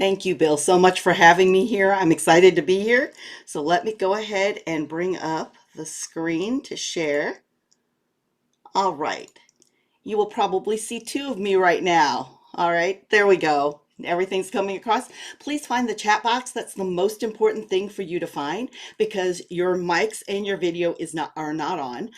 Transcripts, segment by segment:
Thank you, Bill, so much for having me here. I'm excited to be here. So let me go ahead and bring up the screen to share. All right. You will probably see two of me right now. All right, there we go. Everything's coming across. Please find the chat box. That's the most important thing for you to find because your mics and your video are not on.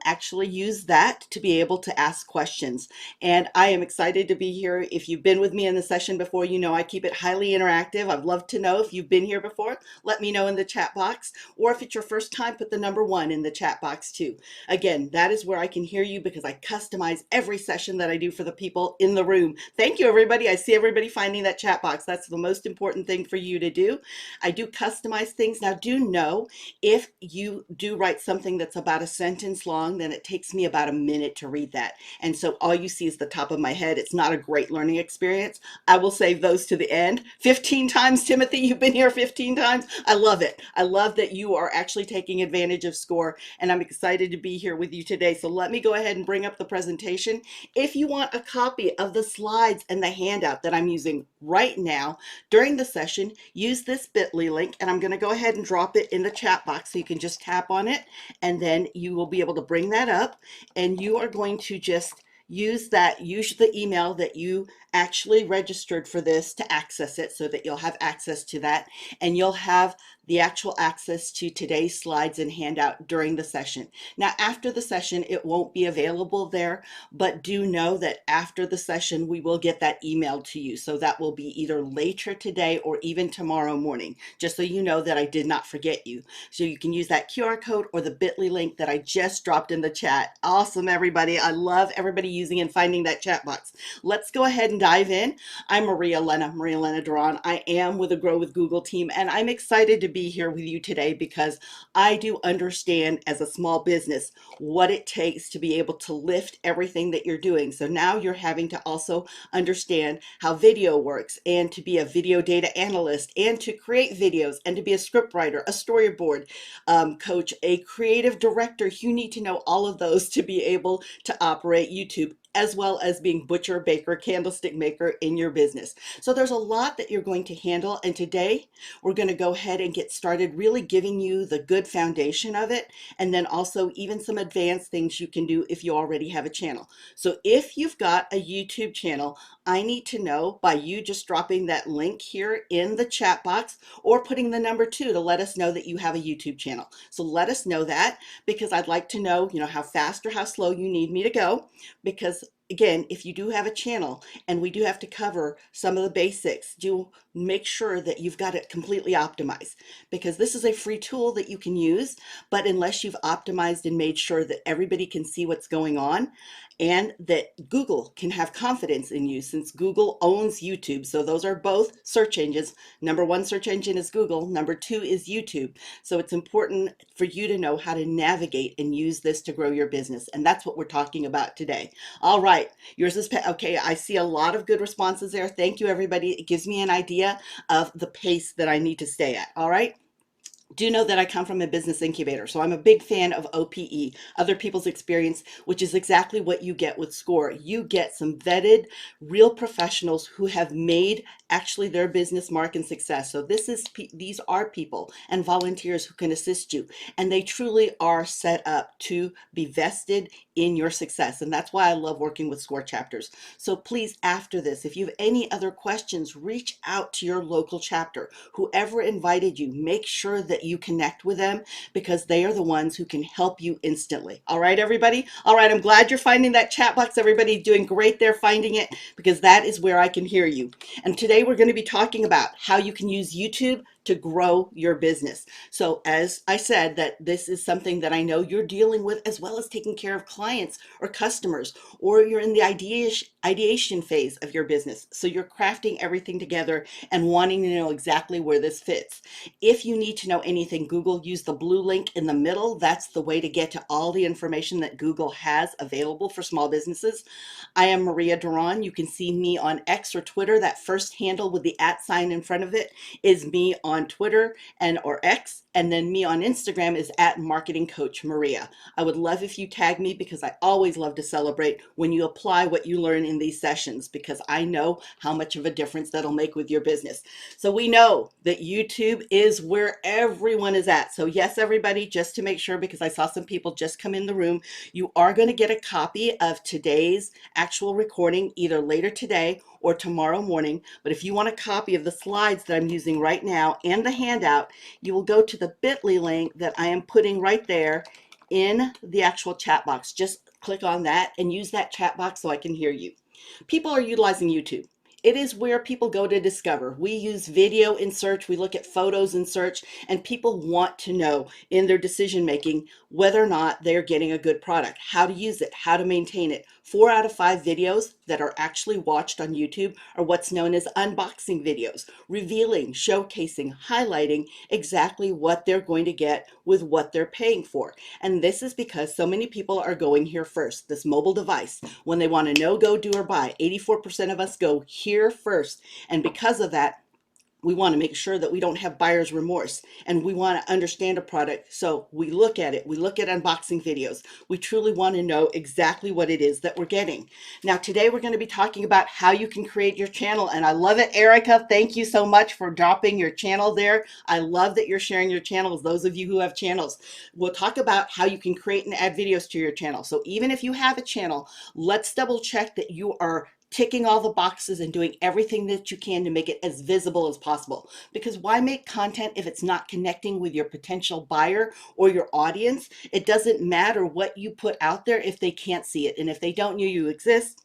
Actually use that to be able to ask questions. And I am excited to be here. If you've been with me in the session before, you know I keep it highly interactive. I'd love to know if you've been here before. Let me know in the chat box. Or if it's your first time, put the number 1 in the chat box too. Again, that is where I can hear you because I customize every session that I do for the people in the room. Thank you, everybody. I see everybody finding that chat box. That's the most important thing for you to do. I do customize things. Now, do know if you do write something that's about a sentence long, then it takes me about a minute to read that. And so all you see is the top of my head. It's not a great learning experience. I will save those to the end. 15 times, Timothy, you've been here 15 times. I love it. I love that you are actually taking advantage of SCORE, and I'm excited to be here with you today. So let me go ahead and bring up the presentation. If you want a copy of the slides and the handout that I'm using right now during the session, use this bit.ly link, and I'm going to go ahead and drop it in the chat box so you can just tap on it, and then you will be able to bring that up, and you are going to just use the email that you actually registered for this to access it so that you'll have access to that, and you'll have the actual access to today's slides and handout during the session. Now, after the session, it won't be available there, but do know that after the session, we will get that emailed to you. So that will be either later today or even tomorrow morning, just so you know that I did not forget you. So you can use that QR code or the bit.ly link that I just dropped in the chat. Awesome, everybody. I love everybody using and finding that chat box. Let's go ahead and dive in. I'm Maria Elena Duron. I am with the Grow with Google team, and I'm excited to be here with you today because I do understand as a small business what it takes to be able to lift everything that you're doing. So now you're having to also understand how video works and to be a video data analyst and to create videos and to be a script writer, a storyboard coach, a creative director. You need to know all of those to be able to operate YouTube, as well as being butcher, baker, candlestick maker in your business. So there's a lot that you're going to handle. And today we're going to go ahead and get started really giving you the good foundation of it. And then also even some advanced things you can do if you already have a channel. So if you've got a YouTube channel, I need to know by you just dropping that link here in the chat box or putting the number 2 to let us know that you have a YouTube channel. So let us know that because I'd like to know, how fast or how slow you need me to go, because again, if you do have a channel and we do have to cover some of the basics, do make sure that you've got it completely optimized, because this is a free tool that you can use, but unless you've optimized and made sure that everybody can see what's going on and that Google can have confidence in you, since Google owns YouTube. So those are both search engines. Number 1 search engine is Google. Number 2 is YouTube. So it's important for you to know how to navigate and use this to grow your business. And that's what we're talking about today. All right. Yours is okay. I see a lot of good responses there. Thank you, everybody. It gives me an idea of the pace that I need to stay at. All right. Do know that I come from a business incubator, so I'm a big fan of OPE, other people's experience, which is exactly what you get with SCORE. You get some vetted, real professionals who have made actually their business mark and success. So these are people and volunteers who can assist you, and they truly are set up to be vested in your success. And that's why I love working with SCORE chapters. So please, after this, if you have any other questions, reach out to your local chapter. Whoever invited you, make sure that you connect with them, because they are the ones who can help you instantly. All right, everybody? All right, I'm glad you're finding that chat box. Everybody doing great there finding it, because that is where I can hear you. And today we're going to be talking about how you can use YouTube to grow your business. So as I said, that this is something that I know you're dealing with, as well as taking care of clients or customers, or you're in the ideation phase of your business. So you're crafting everything together and wanting to know exactly where this fits. If you need to know anything, Google, use the blue link in the middle. That's the way to get to all the information that Google has available for small businesses. I am Maria Duron. You can see me on X or Twitter. That first handle with the @ sign in front of it is me on on Twitter and or X, and then me on Instagram is at Marketing Coach Maria. I would love if you tag me because I always love to celebrate when you apply what you learn in these sessions, because I know how much of a difference that'll make with your business. So we know that YouTube is where everyone is at. So yes, everybody, just to make sure, because I saw some people just come in the room, you are going to get a copy of today's actual recording either later today or tomorrow morning. But if you want a copy of the slides that I'm using right now and the handout, you will go to the bit.ly link that I am putting right there in the actual chat box. Just click on that and use that chat box so I can hear you. People are utilizing YouTube. It is where people go to discover. We use video in search, we look at photos in search, and people want to know in their decision making whether or not they're getting a good product, how to use it, how to maintain it. 4 out of 5 videos that are actually watched on YouTube are what's known as unboxing videos, revealing, showcasing, highlighting exactly what they're going to get with what they're paying for. And this is because so many people are going here first, this mobile device. When they want to know, go, do, or buy, 84% of us go here first. And because of that, we want to make sure that we don't have buyer's remorse, and we want to understand a product. So we look at it, we look at unboxing videos. We truly want to know exactly what it is that we're getting. Now, today we're going to be talking about how you can create your channel. And I love it, Erica. Thank you so much for dropping your channel there. I love that you're sharing your channels, those of you who have channels. We'll talk about how you can create and add videos to your channel. So even if you have a channel, let's double check that you are ticking all the boxes and doing everything that you can to make it as visible as possible. Because why make content if it's not connecting with your potential buyer or your audience? It doesn't matter what you put out there if they can't see it. And if they don't know you exist,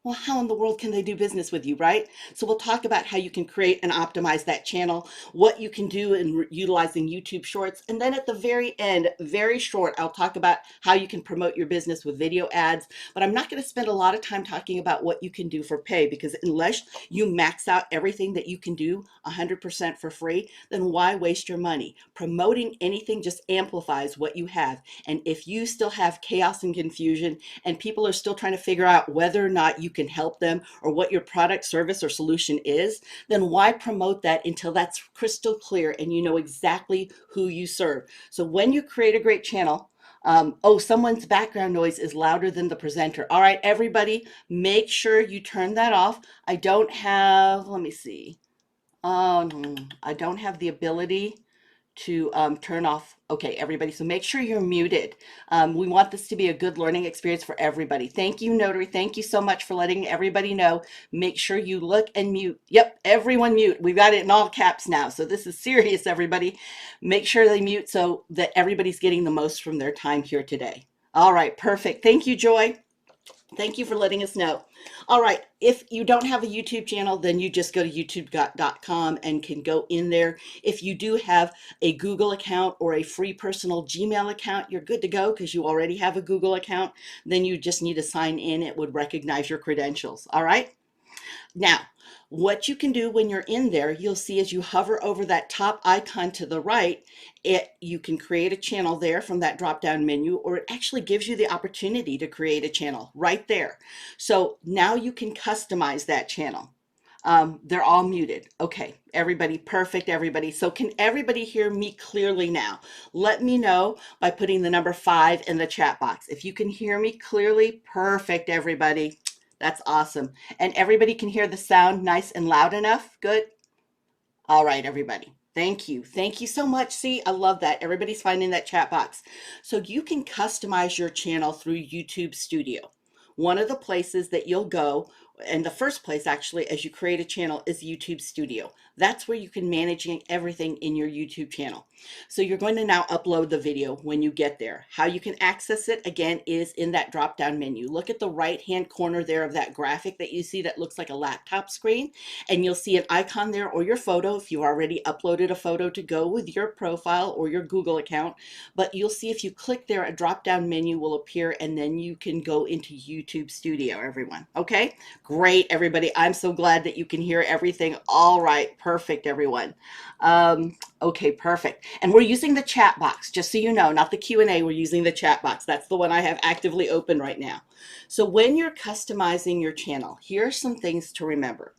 well, how in the world can they do business with you, right? So we'll talk about how you can create and optimize that channel, what you can do in utilizing YouTube Shorts. And then at the very end, very short, I'll talk about how you can promote your business with video ads. But I'm not going to spend a lot of time talking about what you can do for pay, because unless you max out everything that you can do 100% for free, then why waste your money? Promoting anything just amplifies what you have. And if you still have chaos and confusion and people are still trying to figure out whether or not you can help them or what your product, service, or solution is, then why promote that until that's crystal clear and you know exactly who you serve? So when you create a great channel, oh, someone's background noise is louder than the presenter. All right, everybody, make sure you turn that off. I don't have, let me see. I don't have the ability to turn off. Okay, everybody, so make sure you're muted. We want this to be a good learning experience for everybody. Thank you, Notary. Thank you so much for letting everybody know. Make sure you look and mute. Yep, everyone mute. We've got it in all caps now. So this is serious, everybody. Make sure they mute so that everybody's getting the most from their time here today. All right, perfect. Thank you, Joy. Thank you for letting us know. All right, if you don't have a YouTube channel, then you just go to youtube.com and can go in there. If you do have a Google account or a free personal Gmail account, you're good to go because you already have a Google account. Then you just need to sign in. It would recognize your credentials. All right. Now, what you can do when you're in there, you'll see as you hover over that top icon to the right, you can create a channel there from that drop-down menu, or it actually gives you the opportunity to create a channel right there. So now you can customize that channel. They're all muted. Okay, everybody, perfect, everybody. So can everybody hear me clearly now? Let me know by putting the number 5 in the chat box. If you can hear me clearly, perfect, everybody. That's awesome. And everybody can hear the sound nice and loud enough? Good? All right, everybody. Thank you. Thank you so much. See, I love that. Everybody's finding that chat box. So you can customize your channel through YouTube Studio. One of the places that you'll go, and the first place actually as you create a channel, is YouTube Studio. That's where you can manage everything in your YouTube channel. So you're going to now upload the video when you get there. How you can access it, again, is in that drop-down menu. Look at the right-hand corner there of that graphic that you see that looks like a laptop screen, and you'll see an icon there, or your photo if you already uploaded a photo to go with your profile or your Google account. But you'll see if you click there, a drop-down menu will appear, and then you can go into YouTube Studio, everyone. Okay? Great, everybody. I'm so glad that you can hear everything. All right, perfect, everyone. Okay, perfect. And we're using the chat box, just so you know, not the Q&A. We're using the chat box. That's the one I have actively open right now. So when you're customizing your channel, here are some things to remember.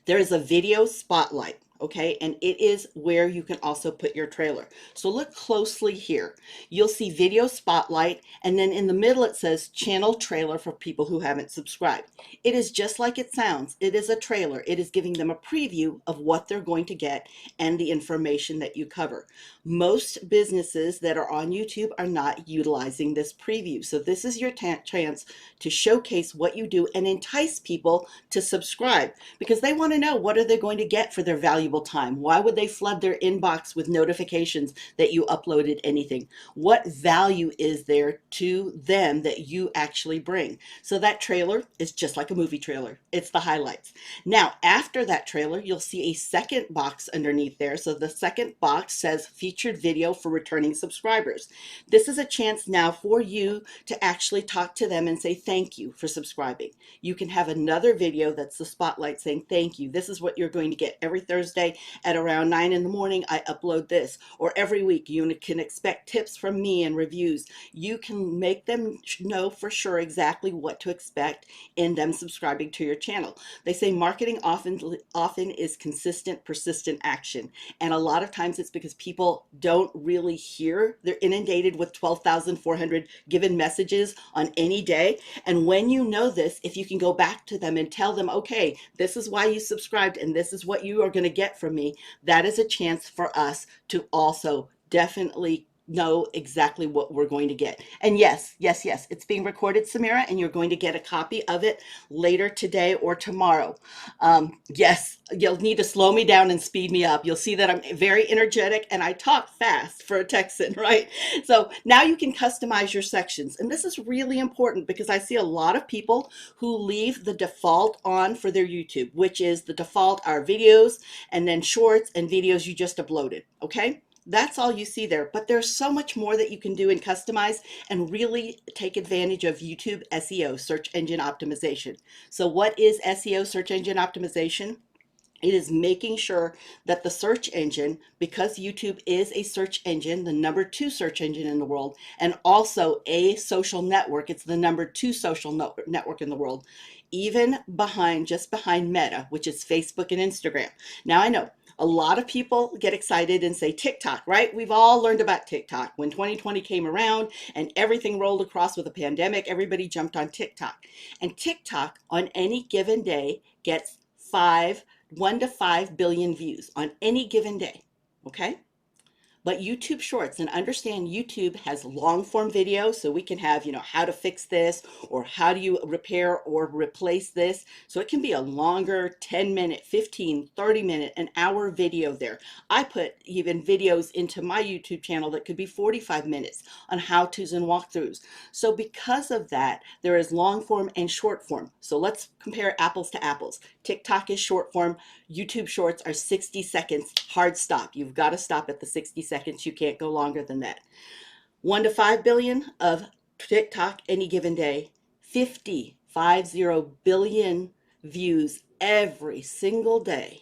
There is a video spotlight. okay? And it is where you can also put your trailer. So look closely here. You'll see video spotlight, and then in the middle it says channel trailer for people who haven't subscribed. It is just like it sounds. It is a trailer. It is giving them a preview of what they're going to get and the information that you cover. Most businesses that are on YouTube are not utilizing this preview. So this is your chance to showcase what you do and entice people to subscribe, because they want to know, what are they going to get for their valuable time? Why would they flood their inbox with notifications that you uploaded anything? What value is there to them that you actually bring? So that trailer is just like a movie trailer. It's the highlights. Now, after that trailer, you'll see a second box underneath there. So the second box says featured video for returning subscribers. This is a chance now for you to actually talk to them and say thank you for subscribing. You can have another video that's the spotlight saying thank you. This is what you're going to get every Thursday at around 9 in the morning. I upload this. Or every week you can expect tips from me and reviews. You can make them know for sure exactly what to expect in them subscribing to your channel. They say marketing often is consistent, persistent action. And a lot of times it's because people don't really hear. They're inundated with 12,400 given messages on any day. And when you know this, if you can go back to them and tell them, okay, this is why you subscribed and this is what you are going to get from me, that is a chance for us to also definitely know exactly what we're going to get. And yes, it's being recorded, Samira, and you're going to get a copy of it later today or tomorrow. Yes, you'll need to slow me down and speed me up. You'll see that I'm very energetic and I talk fast for a Texan, right? So now you can customize your sections. And this is really important because I see a lot of people who leave the default on for their YouTube, which is the default are videos and then shorts and videos you just uploaded, okay? That's all you see there, but there's so much more that you can do and customize and really take advantage of YouTube SEO, search engine optimization. So what is SEO, search engine optimization? It is making sure that the search engine, because YouTube is a search engine, the #2 search engine in the world, and also a social network, it's the #2 social network in the world, even just behind Meta, which is Facebook and Instagram. Now I know a lot of people get excited and say TikTok, right? We've all learned about TikTok. When 2020 came around and everything rolled across with a pandemic, everybody jumped on TikTok. And TikTok on any given day gets 1 to 5 billion views on any given day, okay? But YouTube Shorts, and understand YouTube has long form video, so we can have, how to fix this, or how do you repair or replace this. So it can be a longer 10-minute, 15, 30-minute, an hour video there. I put even videos into my YouTube channel that could be 45 minutes on how-tos and walkthroughs. So because of that, there is long form and short form. So let's compare apples to apples. TikTok is short form. YouTube Shorts are 60 seconds, hard stop. You've got to stop at the 60 seconds. You can't go longer than that. 1 to 5 billion of TikTok any given day, 50 billion views every single day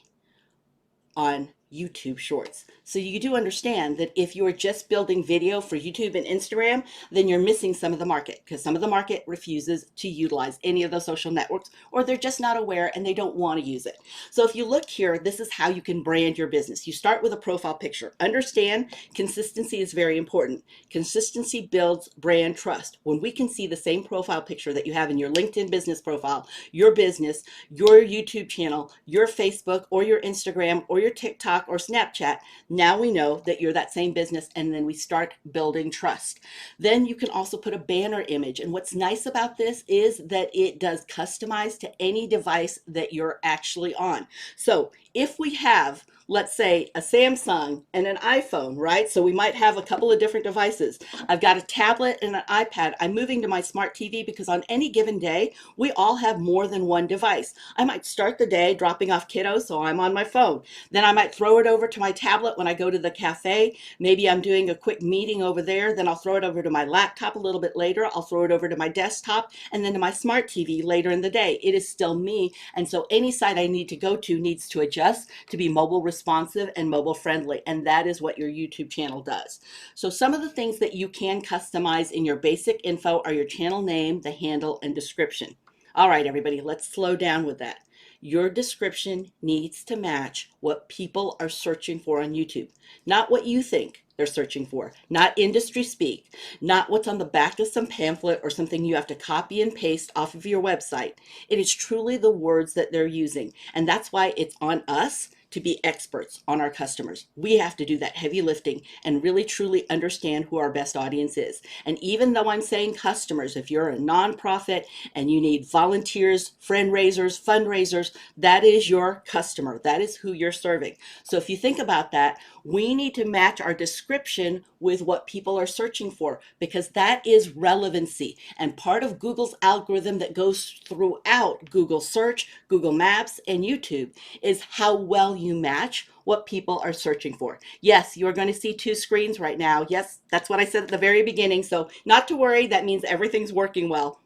on YouTube Shorts. So you do understand that if you're just building video for YouTube and Instagram, then you're missing some of the market, because some of the market refuses to utilize any of those social networks, or they're just not aware and they don't want to use it. So if you look here, this is how you can brand your business. You start with a profile picture. Understand, consistency is very important. Consistency builds brand trust. When we can see the same profile picture that you have in your LinkedIn business profile, your business, your YouTube channel, your Facebook or your Instagram or your TikTok or Snapchat, now we know that you're that same business, and then we start building trust. Then you can also put a banner image, and what's nice about this is that it does customize to any device that you're actually on. So if we have, let's say, a Samsung and an iPhone, right? So we might have a couple of different devices. I've got a tablet and an iPad. I'm moving to my smart TV because on any given day, we all have more than one device. I might start the day dropping off kiddos, so I'm on my phone. Then I might throw it over to my tablet when I go to the cafe. Maybe I'm doing a quick meeting over there. Then I'll throw it over to my laptop a little bit later. I'll throw it over to my desktop and then to my smart TV later in the day. It is still me. And so any site I need to go to needs to adjust to be mobile responsive and mobile friendly. And that is what your YouTube channel does. So some of the things that you can customize in your basic info are your channel name, the handle, and description. All right, everybody, let's slow down with that. Your description needs to match what people are searching for on YouTube, not what you think they're searching for, not industry speak, not what's on the back of some pamphlet or something you have to copy and paste off of your website. It is truly the words that they're using. And that's why it's on us to be experts on our customers. We have to do that heavy lifting and really truly understand who our best audience is. And even though I'm saying customers, if you're a nonprofit and you need volunteers, friend raisers, fundraisers, that is your customer. That is who you're serving. So if you think about that, we need to match our description with what people are searching for, because that is relevancy. And part of Google's algorithm that goes throughout Google search, Google Maps, and YouTube is how well you match what people are searching for. Yes, you are going to see two screens right now. Yes, that's what I said at the very beginning. So not to worry, that means everything's working well.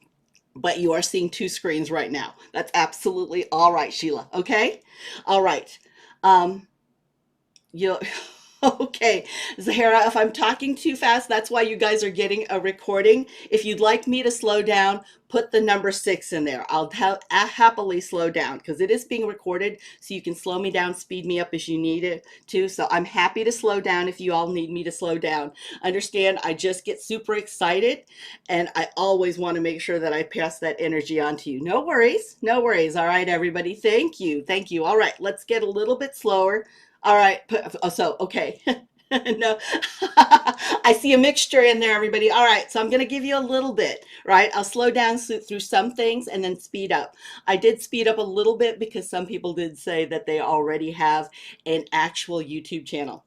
But you are seeing two screens right now. That's absolutely all right, Sheila. Okay? All right. You Okay, Zahara, if I'm talking too fast, that's why you guys are getting a recording. If you'd like me to slow down, put the number 6 in there. I'll happily slow down because it is being recorded, so you can slow me down, speed me up as you need it to. So I'm happy to slow down if you all need me to slow down. Understand, I just get super excited, and I always want to make sure that I pass that energy on to you. No worries, no worries. All right, everybody, thank you, thank you. All right, let's get a little bit slower. All right. So, okay. No, I see a mixture in there, everybody. All right. So I'm going to give you a little bit, right? I'll slow down through some things and then speed up. I did speed up a little bit because some people did say that they already have an actual YouTube channel.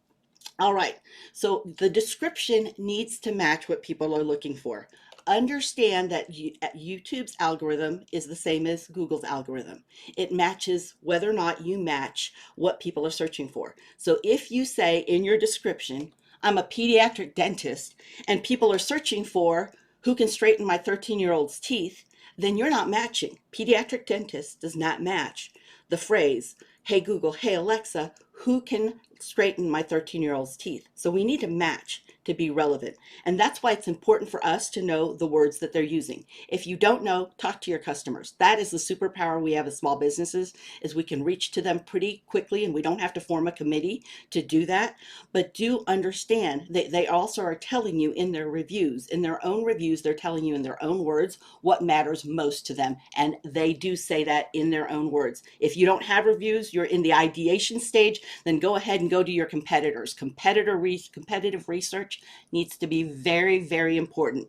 All right, so the description needs to match what people are looking for. Understand that YouTube's algorithm is the same as Google's algorithm. It matches whether or not you match what people are searching for. So if you say in your description, I'm a pediatric dentist, and people are searching for who can straighten my 13-year-old's teeth, then you're not matching. Pediatric dentist does not match the phrase, hey Google, hey Alexa, who can straighten my 13-year-old's teeth? So we need to match to be relevant. And that's why it's important for us to know the words that they're using. If you don't know, talk to your customers. That is the superpower we have as small businesses, is we can reach to them pretty quickly, and we don't have to form a committee to do that. But do understand that they also are telling you in their reviews, they're telling you in their own words what matters most to them. And they do say that in their own words. If you don't have reviews, you're in the ideation stage, then go ahead and go to your competitors. Competitive research needs to be very, very important.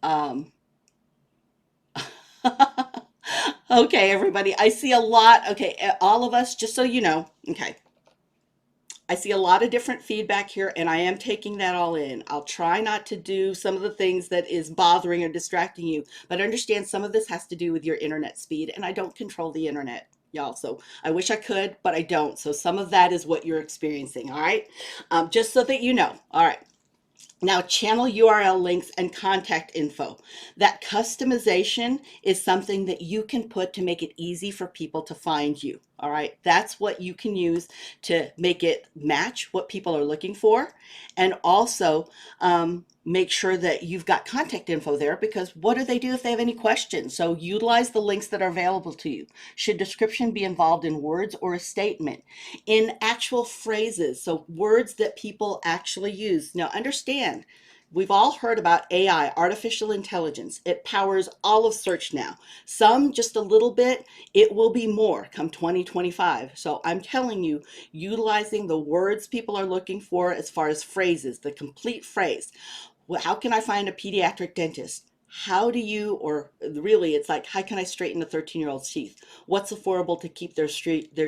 Um, okay, everybody, I see a lot. Okay, all of us, just so you know, okay. I see a lot of different feedback here, and I am taking that all in. I'll try not to do some of the things that is bothering or distracting you, but understand some of this has to do with your internet speed, and I don't control the internet, y'all. So I wish I could, but I don't. So some of that is what you're experiencing, all right? Just so that you know. All right. Now, channel URL links and contact info. That customization is something that you can put to make it easy for people to find you. All right, that's what you can use to make it match what people are looking for. And also make sure that you've got contact info there, because what do they do if they have any questions? So utilize the links that are available to you. Should description be involved in words or a statement? In actual phrases, so words that people actually use. Now understand, we've all heard about AI, artificial intelligence. It powers all of search now. Some just a little bit, it will be more come 2025. So I'm telling you, utilizing the words people are looking for as far as phrases, the complete phrase. Well, how can I find a pediatric dentist? How do you, or really it's like, how can I straighten a 13-year-old's teeth? What's affordable to keep their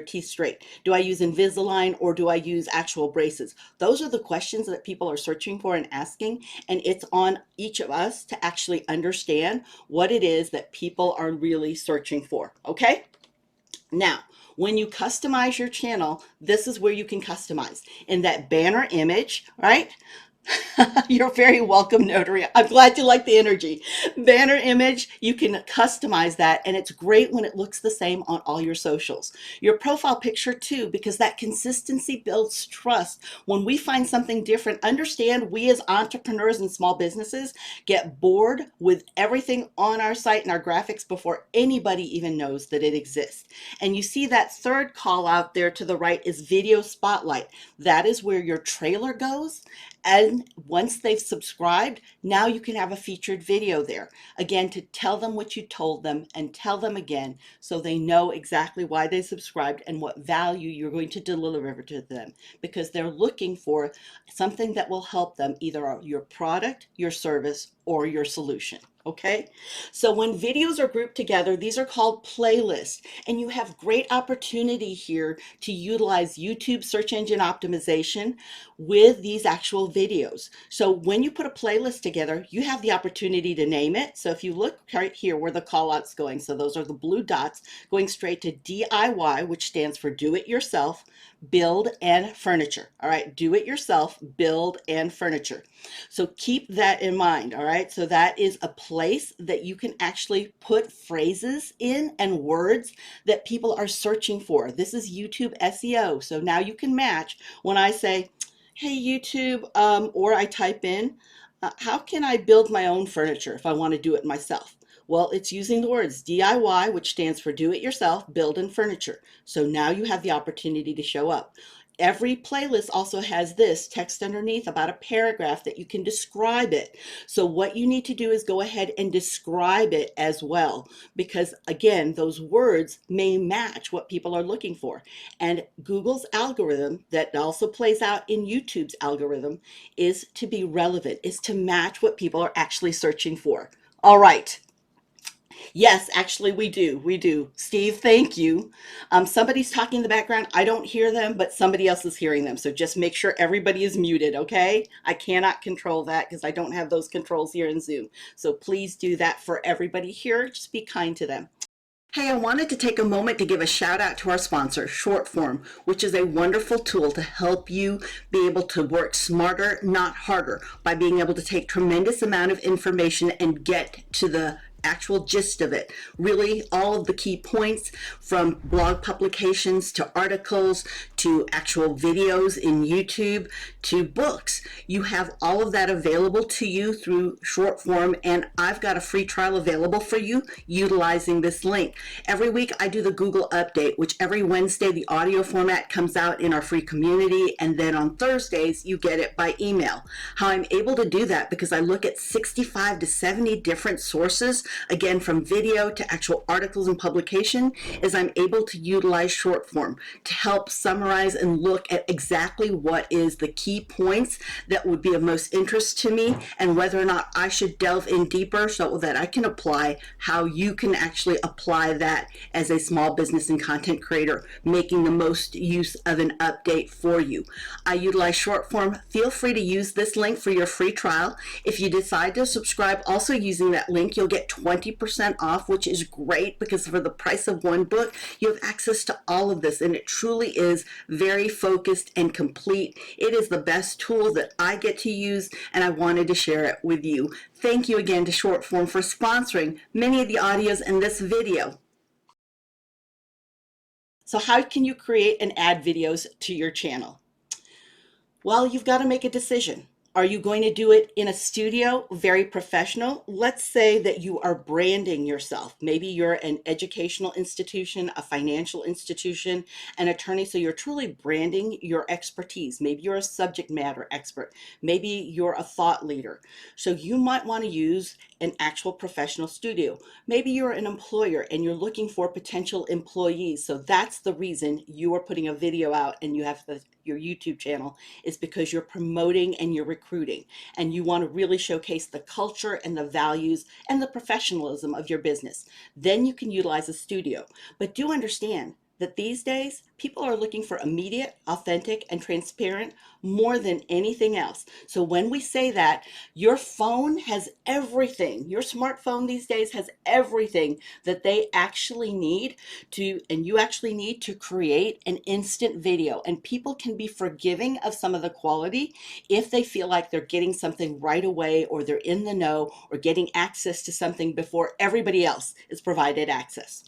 teeth straight? Do I use Invisalign or do I use actual braces? Those are the questions that people are searching for and asking, and it's on each of us to actually understand what it is that people are really searching for, okay? Now, when you customize your channel, this is where you can customize. In that banner image, right? You're very welcome, Notary. I'm glad you like the energy. Banner image, you can customize that, and it's great when it looks the same on all your socials. Your profile picture, too, because that consistency builds trust. When we find something different, understand we as entrepreneurs and small businesses get bored with everything on our site and our graphics before anybody even knows that it exists. And you see that third call out there to the right is video spotlight. That is where your trailer goes. And once they've subscribed, now you can have a featured video there. Again, to tell them what you told them and tell them again so they know exactly why they subscribed and what value you're going to deliver to them, because they're looking for something that will help them, either your product, your service, or your solution. Okay, so when videos are grouped together, these are called playlists, and you have great opportunity here to utilize YouTube search engine optimization with these actual videos. So when you put a playlist together, you have the opportunity to name it. So if you look right here where the call out's going, so those are the blue dots going straight to DIY, which stands for do it yourself, build, and furniture. All right, do it yourself, build, and furniture. So keep that in mind. All right, so that is a place that you can actually put phrases in and words that people are searching for. This is YouTube SEO. So now you can match when I say, hey YouTube, or I type in, how can I build my own furniture if I want to do it myself? Well, it's using the words DIY, which stands for do it yourself, build, and furniture. So now you have the opportunity to show up. Every playlist also has this text underneath about a paragraph that you can describe it. So what you need to do is go ahead and describe it as well, because again, those words may match what people are looking for. And Google's algorithm that also plays out in YouTube's algorithm is to be relevant, is to match what people are actually searching for. All right. Yes, actually, we do. We do. Steve, thank you. Somebody's talking in the background. I don't hear them, but somebody else is hearing them. So just make sure everybody is muted, okay? I cannot control that because I don't have those controls here in Zoom. So please do that for everybody here. Just be kind to them. Hey, I wanted to take a moment to give a shout out to our sponsor, Shortform, which is a wonderful tool to help you be able to work smarter, not harder, by being able to take tremendous amount of information and get to the actual gist of it. Really, all of the key points from blog publications to articles to actual videos in YouTube to books. You have all of that available to you through Shortform, and I've got a free trial available for you utilizing this link. Every week I do the Google update, which every Wednesday the audio format comes out in our free community, and then on Thursdays you get it by email. How I'm able to do that, because I look at 65 to 70 different sources, again from video to actual articles and publication, is I'm able to utilize Shortform to help summarize and look at exactly what is the key points that would be of most interest to me, and whether or not I should delve in deeper so that I can apply how you can actually apply that as a small business and content creator, making the most use of an update for you. I utilize Shortform. Feel free to use this link for your free trial. If you decide to subscribe also using that link, you'll get 20% off, which is great because for the price of one book, you have access to all of this, and it truly is very focused and complete. It is the best tool that I get to use, and I wanted to share it with you. Thank you again to Shortform for sponsoring many of the audios in this video. So how can you create and add videos to your channel? Well, you've got to make a decision. Are you going to do it in a studio, very professional? Let's say that you are branding yourself. Maybe you're an educational institution, a financial institution, an attorney. So you're truly branding your expertise. Maybe you're a subject matter expert. Maybe you're a thought leader. So you might want to use an actual professional studio. Maybe you're an employer and you're looking for potential employees. So that's the reason you are putting a video out and you have your YouTube channel, is because you're promoting and you're recruiting, and you want to really showcase the culture and the values and the professionalism of your business. Then you can utilize a studio. But do understand, that these days people are looking for immediate, authentic, and transparent more than anything else. So when we say that, your phone has everything. Your smartphone these days has everything that they actually need to, and you actually need to create an instant video. And people can be forgiving of some of the quality if they feel like they're getting something right away, or they're in the know, or getting access to something before everybody else is provided access.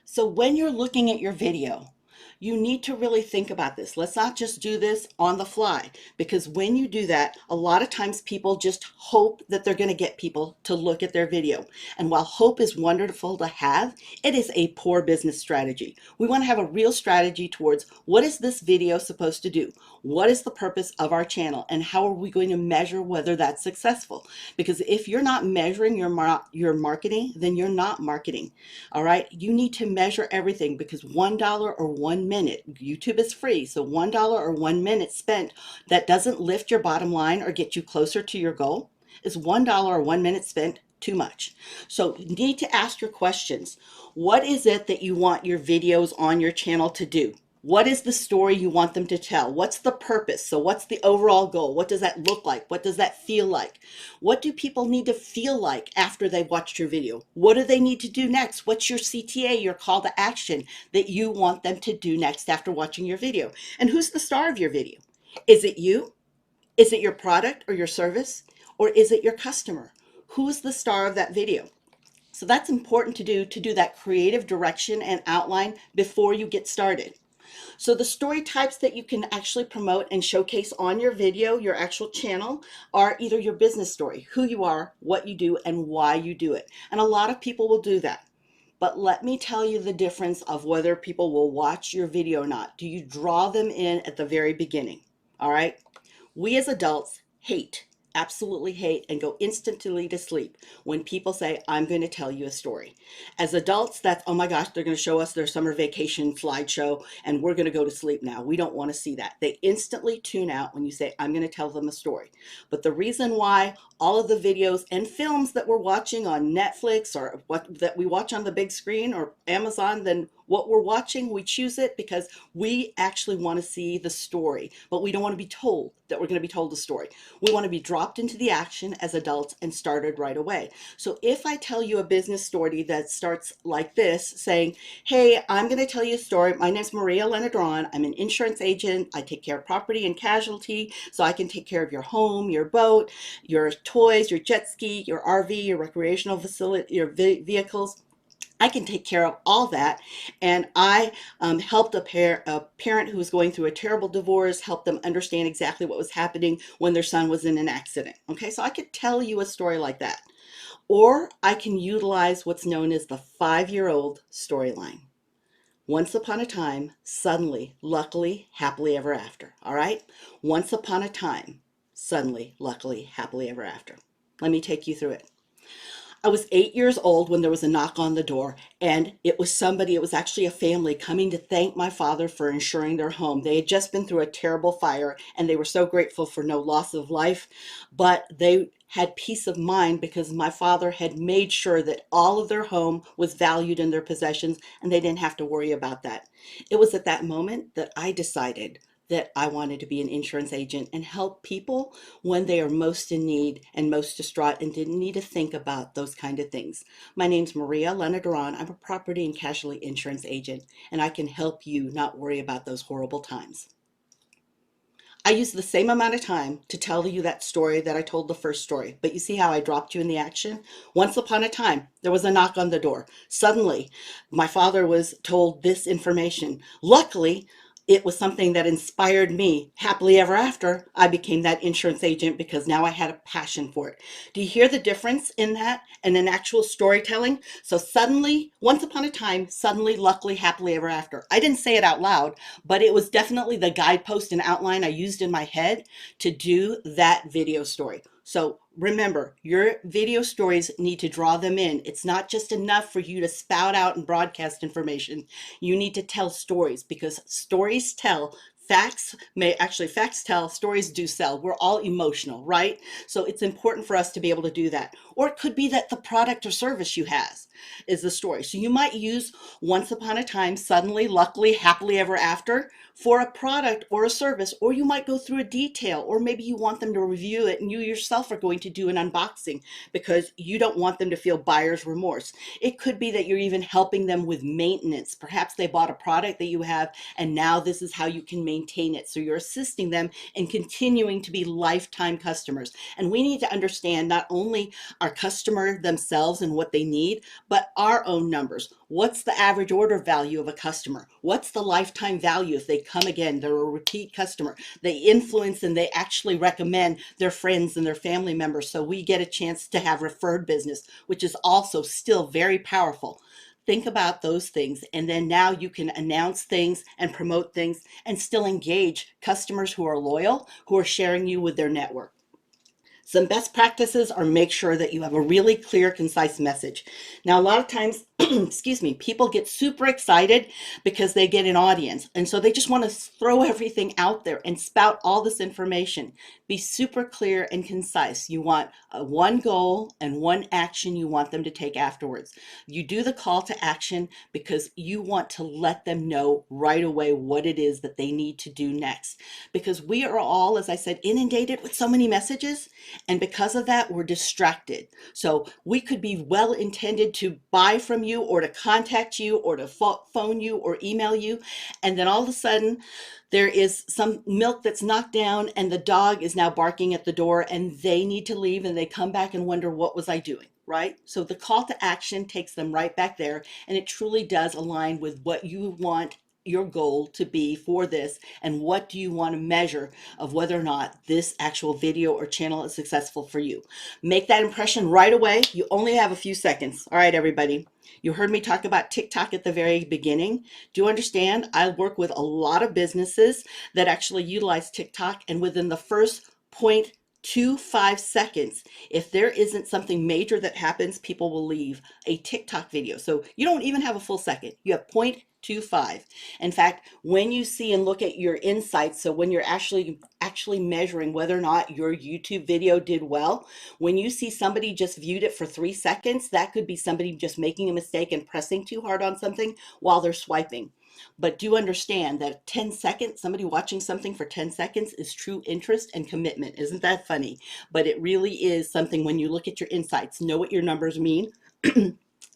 So when you're looking at your video, you need to really think about this. Let's not just do this on the fly, because when you do that, a lot of times people just hope that they're going to get people to look at their video. And while hope is wonderful to have, it is a poor business strategy. We want to have a real strategy towards what is this video supposed to do? What is the purpose of our channel? And how are we going to measure whether that's successful? Because if you're not measuring your marketing, then you're not marketing. All right. You need to measure everything, because $1 or 1 minute, YouTube is free. So $1 or 1 minute spent that doesn't lift your bottom line or get you closer to your goal is $1 or 1 minute spent too much. So you need to ask your questions. What is it that you want your videos on your channel to do? What is the story you want them to tell? What's the purpose? So what's the overall goal? What does that look like? What does that feel like? What do people need to feel like after they've watched your video? What do they need to do next? What's your CTA, your call to action that you want them to do next after watching your video? And who's the star of your video? Is it you? Is it your product or your service? Or is it your customer? Who's the star of that video? So that's important to do that creative direction and outline before you get started. So the story types that you can actually promote and showcase on your video, your actual channel, are either your business story, who you are, what you do, and why you do it. And a lot of people will do that. But let me tell you the difference of whether people will watch your video or not. Do you draw them in at the very beginning? All right. We as adults hate, absolutely hate, and go instantly to sleep when people say, I'm going to tell you a story. As adults, that's, oh my gosh, they're going to show us their summer vacation slideshow and we're going to go to sleep now. We don't want to see that. They instantly tune out when you say, I'm going to tell them a story. But the reason why all of the videos and films that we're watching on Netflix, or what that we watch on the big screen or Amazon, then what we're watching, we choose it because we actually want to see the story, but we don't want to be told that we're going to be told the story. We want to be dropped into the action as adults and started right away. So if I tell you a business story that starts like this, saying, hey, I'm going to tell you a story. My name's Maria Elena Duron. I'm an insurance agent. I take care of property and casualty, so I can take care of your home, your boat, your toys, your jet ski, your RV, your recreational facility, your vehicles. I can take care of all that. And I helped a parent who was going through a terrible divorce, help them understand exactly what was happening when their son was in an accident. Okay, so I could tell you a story like that. Or I can utilize what's known as the 5-year-old storyline. Once upon a time, suddenly, luckily, happily ever after. All right? Once upon a time, suddenly, luckily, happily ever after. Let me take you through it. I was 8 years old when there was a knock on the door, and it was somebody, it was actually a family coming to thank my father for insuring their home. They had just been through a terrible fire, and they were so grateful for no loss of life, but they had peace of mind because my father had made sure that all of their home was valued in their possessions, and they didn't have to worry about that. It was at that moment that I decided that I wanted to be an insurance agent and help people when they are most in need and most distraught and didn't need to think about those kind of things. My name's Maria Elena Duron. I'm a property and casualty insurance agent, and I can help you not worry about those horrible times. I used the same amount of time to tell you that story that I told the first story, but you see how I dropped you in the action? Once upon a time, there was a knock on the door. Suddenly, my father was told this information. Luckily, it was something that inspired me. Happily ever after, I became that insurance agent because now I had a passion for it. Do you hear the difference in that and in actual storytelling? So suddenly, once upon a time, suddenly, luckily, happily ever after. I didn't say it out loud, but it was definitely the guidepost and outline I used in my head to do that video story. So remember, your video stories need to draw them in. It's not just enough for you to spout out and broadcast information. You need to tell stories because stories tell facts tell, stories do sell. We're all emotional, right? So it's important for us to be able to do that. Or it could be that the product or service you have is the story. So you might use once upon a time, suddenly, luckily, happily ever after for a product or a service, or you might go through a detail, or maybe you want them to review it and you yourself are going to do an unboxing because you don't want them to feel buyer's remorse. It could be that you're even helping them with maintenance. Perhaps they bought a product that you have and now this is how you can maintain it. So you're assisting them in continuing to be lifetime customers. And we need to understand not only our customer themselves and what they need, but our own numbers. What's the average order value of a customer? What's the lifetime value if they come again? They're a repeat customer. They influence and they actually recommend their friends and their family members. So we get a chance to have referred business, which is also still very powerful. Think about those things. And then now you can announce things and promote things and still engage customers who are loyal, who are sharing you with their network. Some best practices are make sure that you have a really clear, concise message. Now, a lot of times, excuse me, people get super excited because they get an audience. And so they just want to throw everything out there and spout all this information. Be super clear and concise. You want one goal and one action you want them to take afterwards. You do the call to action because you want to let them know right away what it is that they need to do next. Because we are all, as I said, inundated with so many messages. And because of that, we're distracted. So we could be well intended to buy from you or to contact you or to phone you or email you. And then all of a sudden, there is some milk that's knocked down and the dog is now barking at the door and they need to leave and they come back and wonder, what was I doing? Right? So the call to action takes them right back there, and it truly does align with what you want your goal to be for this, and what do you want to measure of whether or not this actual video or channel is successful for you. Make that impression right away. You only have a few seconds. All right, everybody. You heard me talk about TikTok at the very beginning. Do you understand? I work with a lot of businesses that actually utilize TikTok, and within the first 0.25 seconds, if there isn't something major that happens, people will leave a TikTok video. So you don't even have a full second. You have 0.25. In fact, when you see and look at your insights, so when you're actually measuring whether or not your YouTube video did well, when you see somebody just viewed it for 3 seconds, that could be somebody just making a mistake and pressing too hard on something while they're swiping. But do understand that 10 seconds, somebody watching something for 10 seconds is true interest and commitment. Isn't that funny? But it really is something when you look at your insights, know what your numbers mean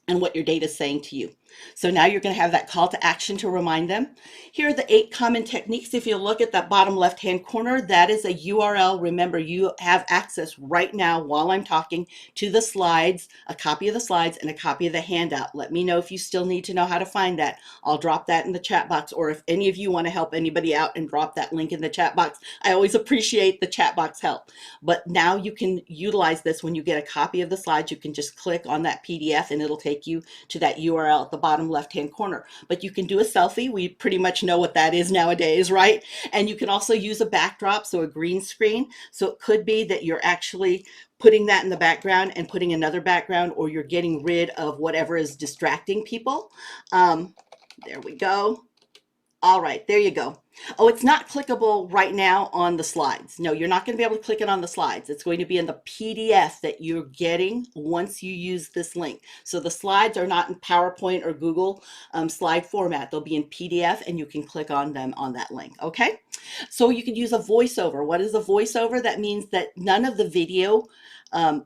and what your data is saying to you. So now you're going to have that call to action to remind them. Here are the 8 common techniques. If you look at that bottom left-hand corner, that is a URL. Remember, you have access right now while I'm talking to the slides, a copy of the slides and a copy of the handout. Let me know if you still need to know how to find that. I'll drop that in the chat box, or if any of you want to help anybody out and drop that link in the chat box. I always appreciate the chat box help. But now you can utilize this when you get a copy of the slides. You can just click on that PDF and it'll take you to that URL at the bottom left-hand corner. But you can do a selfie. We pretty much know what that is nowadays, right? And you can also use a backdrop, so a green screen. So it could be that you're actually putting that in the background and putting another background, or you're getting rid of whatever is distracting people. There we go. All right, there you go. Oh, it's not clickable right now on the slides. No, you're not going to be able to click it on the slides. It's going to be in the PDF that you're getting once you use this link. So the slides are not in PowerPoint or Google slide format. They'll be in PDF and you can click on them on that link. Okay, so you could use a voiceover. What is a voiceover? That means that none of the video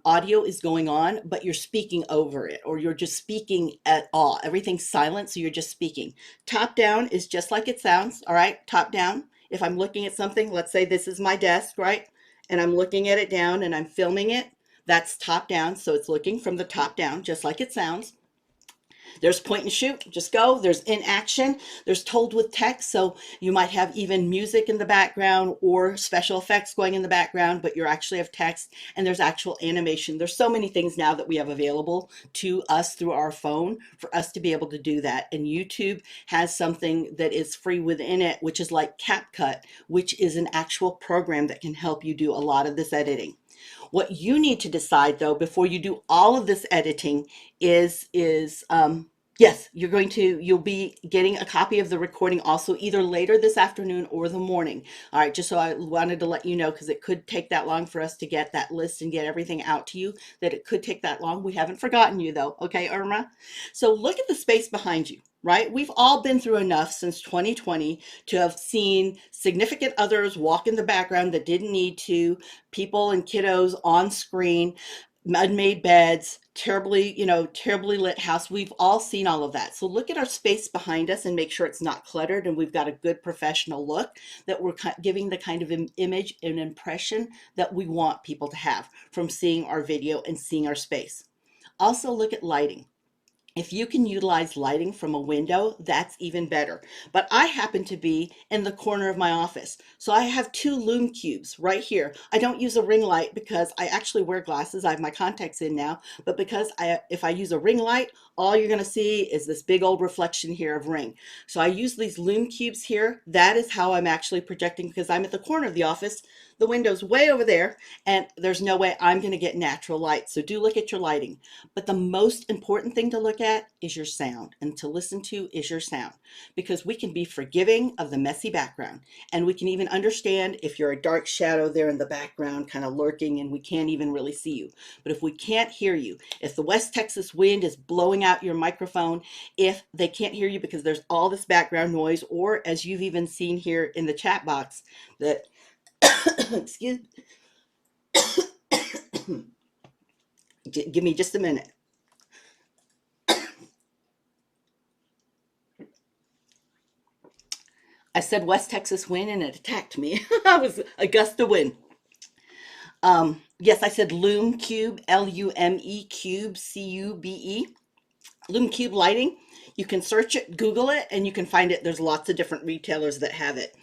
audio is going on, but you're speaking over it, or you're just speaking at all. Everything's silent, so you're just speaking. Top down is just like it sounds, all right? Top down. If I'm looking at something, let's say this is my desk, right? And I'm looking at it down and I'm filming it, that's top down, so it's looking from the top down, just like it sounds. There's point and shoot, just go. There's in action. There's told with text. So you might have even music in the background or special effects going in the background, but you actually have text, and there's actual animation. There's so many things now that we have available to us through our phone for us to be able to do that. And YouTube has something that is free within it, which is like CapCut, which is an actual program that can help you do a lot of this editing. What you need to decide, though, before you do all of this editing is Yes, you'll be getting a copy of the recording also either later this afternoon or the morning. All right, just so I wanted to let you know because it could take that long for us to get that list and get everything out to you, that it could take that long. We haven't forgotten you though. Okay, Irma? So look at the space behind you, right? We've all been through enough since 2020 to have seen significant others walk in the background that didn't need to, people and kiddos on screen, unmade beds, terribly lit house. We've all seen all of that. So look at our space behind us and make sure it's not cluttered and we've got a good professional look, that we're giving the kind of image and impression that we want people to have from seeing our video and seeing our space. Also look at lighting. If you can utilize lighting from a window, that's even better. But I happen to be in the corner of my office. So I have two lume cubes right here. I don't use a ring light because I actually wear glasses. I have my contacts in now, but because if I use a ring light, all you're going to see is this big old reflection here of ring. So I use these lume cubes here. That is how I'm actually projecting because I'm at the corner of the office. The window's way over there and there's no way I'm going to get natural light. So do look at your lighting. But the most important thing to look at is your sound and to listen to is your sound because we can be forgiving of the messy background and we can even understand if you're a dark shadow there in the background kind of lurking and we can't even really see you. But if we can't hear you, if the West Texas wind is blowing out your microphone, if they can't hear you because there's all this background noise, or as you've even seen here in the chat box that excuse give me just a minute. I said West Texas wind and it attacked me. It was a gust of wind. Yes, I said Lume Cube, Lume Cube, Cube. Lume Cube lighting. You can search it, Google it, and you can find it. There's lots of different retailers that have it.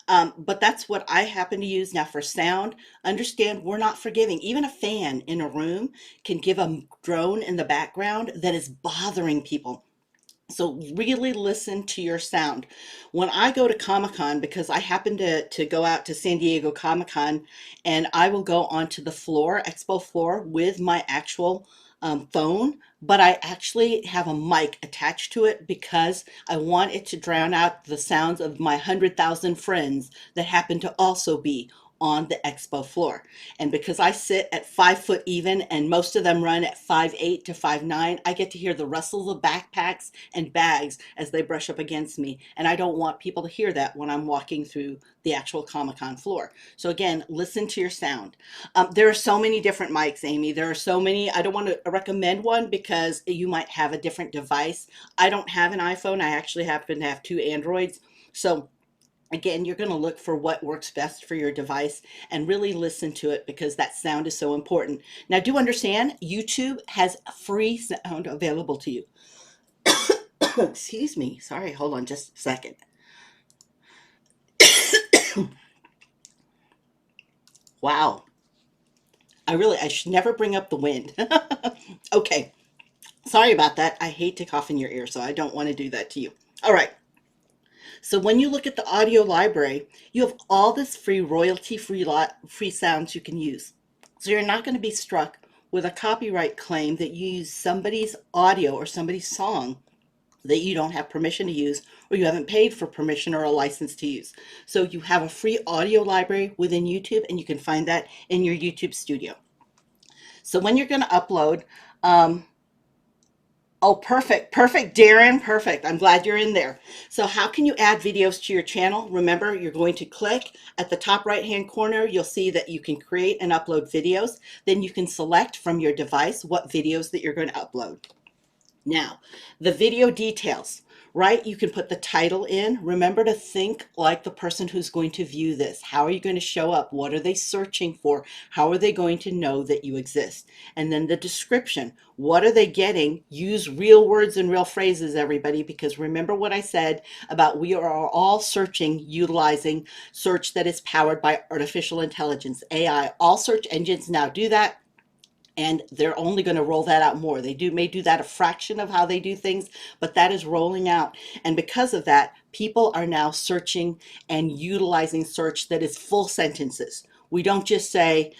But that's what I happen to use now for sound. Understand, we're not forgiving. Even a fan in a room can give a drone in the background that is bothering people. So really listen to your sound. When I go to Comic-Con, because I happen to go out to San Diego Comic-Con, and I will go onto the floor, expo floor, with my actual phone, but I actually have a mic attached to it because I want it to drown out the sounds of my 100,000 friends that happen to also be on the expo floor. And because I sit at 5 foot even and most of them run at 5'8" to 5'9", I get to hear the rustle of backpacks and bags as they brush up against me. And I don't want people to hear that when I'm walking through the actual Comic-Con floor. So again, listen to your sound. There are so many different mics, Amy. There are so many. I don't want to recommend one because you might have a different device. I don't have an iPhone. I actually happen to have two Androids. So again, you're going to look for what works best for your device and really listen to it because that sound is so important. Now, do understand YouTube has free sound available to you. Excuse me. Sorry, hold on just a second. Wow. I should never bring up the wind. Okay. Sorry about that. I hate to cough in your ear, so I don't want to do that to you. All right. So when you look at the audio library, you have all this free free sounds you can use. So you're not going to be struck with a copyright claim that you use somebody's audio or somebody's song that you don't have permission to use or you haven't paid for permission or a license to use. So you have a free audio library within YouTube and you can find that in your YouTube studio. So when you're going to upload, um, oh, perfect. Perfect, Darren. Perfect. I'm glad you're in there. So how can you add videos to your channel? Remember, you're going to click at the top right-hand corner. You'll see that you can create and upload videos. Then you can select from your device what videos that you're going to upload. Now, the video details, right? You can put the title in. Remember to think like the person who's going to view this. How are you going to show up? What are they searching for? How are they going to know that you exist? And then the description. What are they getting? Use real words and real phrases, everybody, because remember what I said about we are all searching, utilizing search that is powered by artificial intelligence, AI. All search engines now do that. And they're only going to roll that out more. They may do that a fraction of how they do things, but that is rolling out. And because of that, people are now searching and utilizing search that is full sentences. We don't just say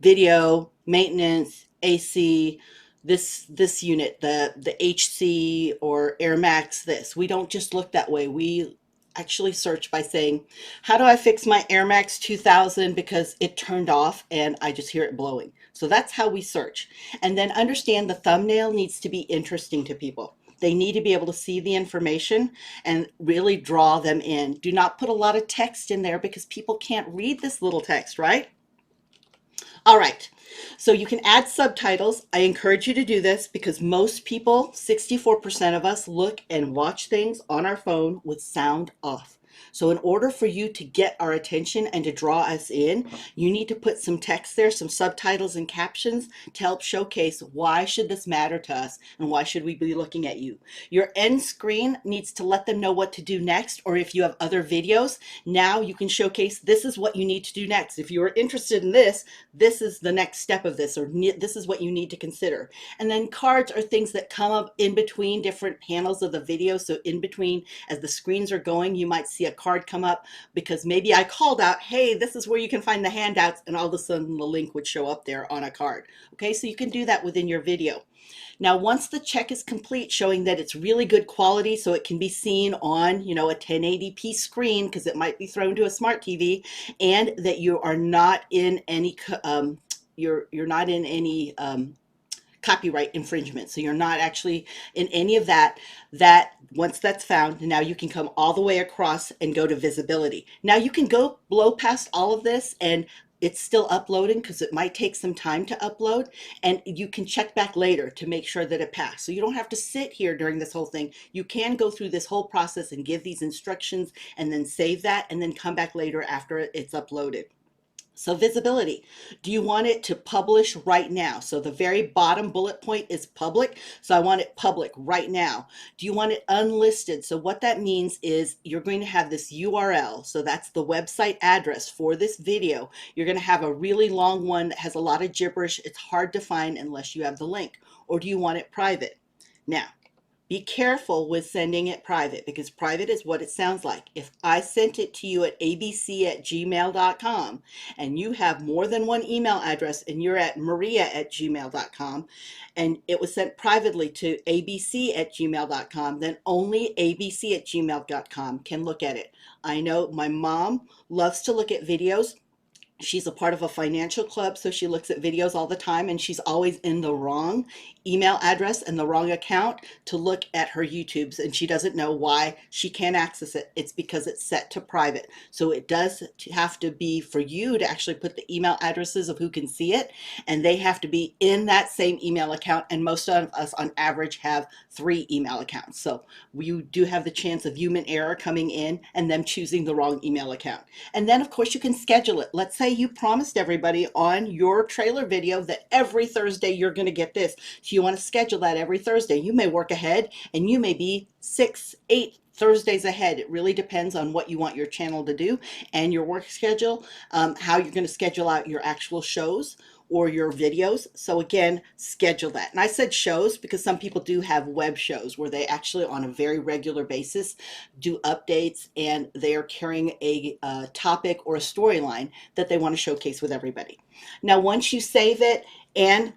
video, maintenance, AC, this unit, the HC or Air Max this. We don't just look that way. We actually search by saying, how do I fix my Air Max 2000 because it turned off and I just hear it blowing. So that's how we search. And then understand the thumbnail needs to be interesting to people. They need to be able to see the information and really draw them in. Do not put a lot of text in there because people can't read this little text, right? All right. So you can add subtitles. I encourage you to do this because most people, 64% of us, look and watch things on our phone with sound off. So in order for you to get our attention and to draw us in, you need to put some text there, some subtitles and captions to help showcase why should this matter to us and why should we be looking at you. Your end screen needs to let them know what to do next, or if you have other videos, now you can showcase this is what you need to do next. If you are interested in this, this is the next step of this, or this is what you need to consider. And then cards are things that come up in between different panels of the video. So in between, as the screens are going, you might see a card come up because maybe I called out, hey, this is where you can find the handouts, and all of a sudden the link would show up there on a card. Okay, so you can do that within your video. Now, once the check is complete, showing that it's really good quality, so it can be seen on, a 1080p screen, because it might be thrown to a smart TV, and that you are not in any, you're not in any copyright infringement. So you're not actually in any of that. That once that's found, now you can come all the way across and go to visibility. Now you can go blow past all of this and it's still uploading because it might take some time to upload, and you can check back later to make sure that it passed. So you don't have to sit here during this whole thing. You can go through this whole process and give these instructions and then save that and then come back later after it's uploaded. So visibility, do you want it to publish right now? So the very bottom bullet point is public. So I want it public right now. Do you want it unlisted? So what that means is you're going to have this URL. So that's the website address for this video. You're going to have a really long one that has a lot of gibberish. It's hard to find unless you have the link. Or do you want it private? Now, be careful with sending it private because private is what it sounds like. If I sent it to you at abc@gmail.com and you have more than one email address and you're at maria@gmail.com and it was sent privately to abc@gmail.com, then only abc@gmail.com can look at it. I know my mom loves to look at videos. She's a part of a financial club, so she looks at videos all the time, and she's always in the wrong email address and the wrong account to look at her YouTubes, and she doesn't know why she can't access it. It's because it's set to private. So it does have to be for you to actually put the email addresses of who can see it, and they have to be in that same email account, and most of us on average have 3 email accounts. So you do have the chance of human error coming in and them choosing the wrong email account. And then of course you can schedule it. Let's say you promised everybody on your trailer video that every Thursday you're going to get this. So you want to schedule that every Thursday. You may work ahead and you may be 6, 8 Thursdays ahead. It really depends on what you want your channel to do and your work schedule, how you're going to schedule out your actual shows or your videos. So again, schedule that. And I said shows because some people do have web shows where they actually on a very regular basis do updates and they are carrying a topic or a storyline that they want to showcase with everybody. Now, once you save it and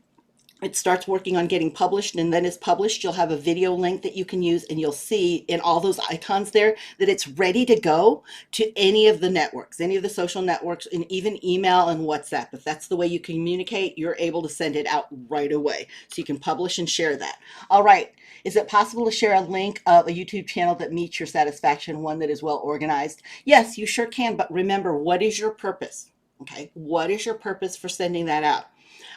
it starts working on getting published, and then it's published, you'll have a video link that you can use, and you'll see in all those icons there that it's ready to go to any of the networks, any of the social networks, and even email and WhatsApp. If that's the way you communicate, you're able to send it out right away. So you can publish and share that. All right. Is it possible to share a link of a YouTube channel that meets your satisfaction, one that is well organized? Yes, you sure can, but remember, what is your purpose? Okay, what is your purpose for sending that out?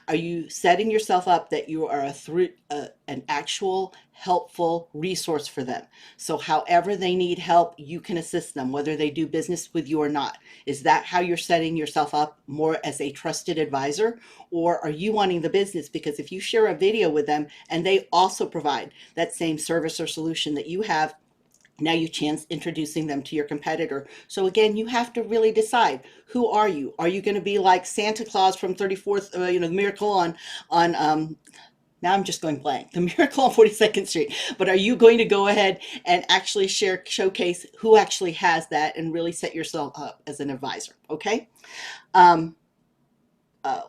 Are you setting yourself up that you are an actual helpful resource for them? So however they need help, you can assist them, whether they do business with you or not. Is that how you're setting yourself up more as a trusted advisor? Or are you wanting the business? Because if you share a video with them and they also provide that same service or solution that you have, now you chance introducing them to your competitor. So again, you have to really decide, who are you? Are you going to be like Santa Claus from 34th, the Miracle on now I'm just going blank, the Miracle on 42nd Street. But are you going to go ahead and actually showcase who actually has that and really set yourself up as an advisor? Okay. Um, uh,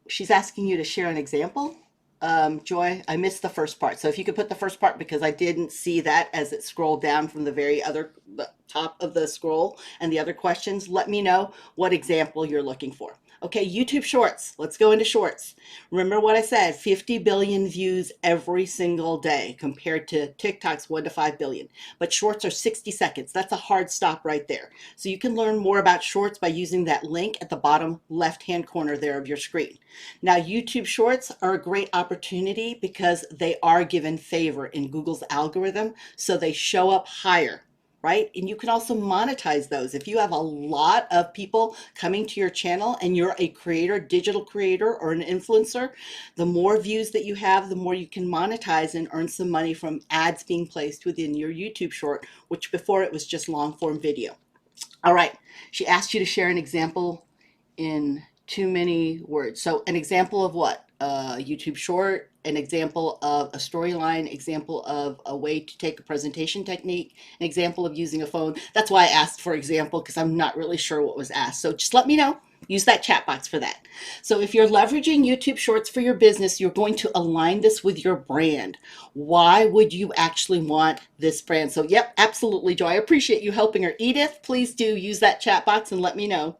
she's asking you to share an example. Joy, I missed the first part. So if you could put the first part, because I didn't see that as it scrolled down from the very other the top of the scroll and the other questions, let me know what example you're looking for. Okay, YouTube Shorts. Let's go into Shorts. Remember what I said, 50 billion views every single day compared to TikTok's 1 to 5 billion. But Shorts are 60 seconds. That's a hard stop right there. So you can learn more about Shorts by using that link at the bottom left-hand corner there of your screen. Now, YouTube Shorts are a great opportunity because they are given favor in Google's algorithm, so they show up higher, right? And you can also monetize those. If you have a lot of people coming to your channel and you're a creator, digital creator, or an influencer, the more views that you have, the more you can monetize and earn some money from ads being placed within your YouTube short, which before it was just long form video. All right, she asked you to share an example in too many words. So an example of what? A YouTube short, an example of a storyline, example of a way to take a presentation technique, an example of using a phone. That's why I asked for example, because I'm not really sure what was asked. So just let me know. Use that chat box for that. So if you're leveraging YouTube Shorts for your business, you're going to align this with your brand. Why would you actually want this brand? So yep, absolutely, Joy. I appreciate you helping her. Edith, please do use that chat box and let me know.